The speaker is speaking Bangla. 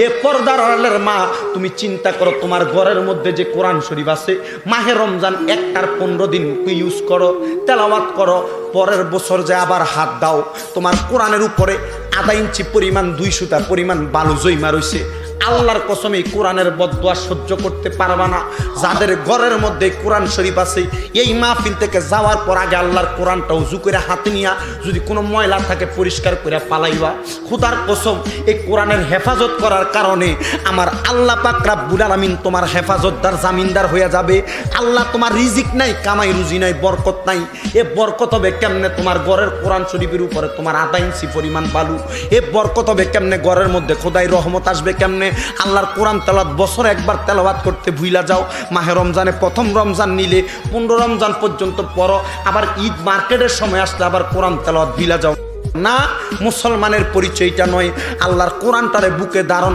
এ পর্দার আড়ালের মা, তুমি চিন্তা করো তোমার ঘরের মধ্যে যে কোরআন শরীফ আছে, মাহে রমজান একটার 15 দিন ইউজ করো, তেলাওয়াত করো, পরের বছর যে আবার হাত দাও, তোমার কোরআনের উপরে আধা ইঞ্চি পরিমাণ 2 সুতা পরিমাণ বালু জৈমা রইছে। আল্লাহর কসম এই কোরআনের বদদুয়া সহ্য করতে পারবা না। যাদের ঘরের মধ্যে কোরআন শরীফ আছে, এই মাহফিল থেকে যাওয়ার পর আগে আল্লাহর কোরআনটা উজু করে হাতে নিয়া যদি কোনো ময়লা থাকে পরিষ্কার করে পালাইবা। খোদার কসম এই কোরআনের হেফাজত করার কারণে আমার আল্লাহ পাক রব্বুল আলামিন তোমার হেফাজতদার জামিনদার হয়ে যাবে। আল্লাহ তোমার রিজিক নাই, কামাই রুজি নাই, বরকত নাই। এ বরকত হবে কেমনে? তোমার ঘরের কোরআন শরীফের উপরে তোমার আধা ইঞ্চি পরিমাণ বালু। এ বরকত হবে কেমনে? ঘরের মধ্যে খোদাই রহমত আসবে কেমনে? আল্লাহর কোরআন তেলাওয়াত বছরে একবার তেলাওয়াত করতে ভুইলা যাও। মাহে রমজানে প্রথম রমজান নিলে 15 রমজান পর্যন্ত পড়ো, আবার ঈদ মার্কেটের সময় আসলে আবার কোরআন তেলাওয়াত ভুইলা যাও না। মুসলমানের পরিচয়টা নয়, আল্লাহর কোরআনটারে বুকে ধারণ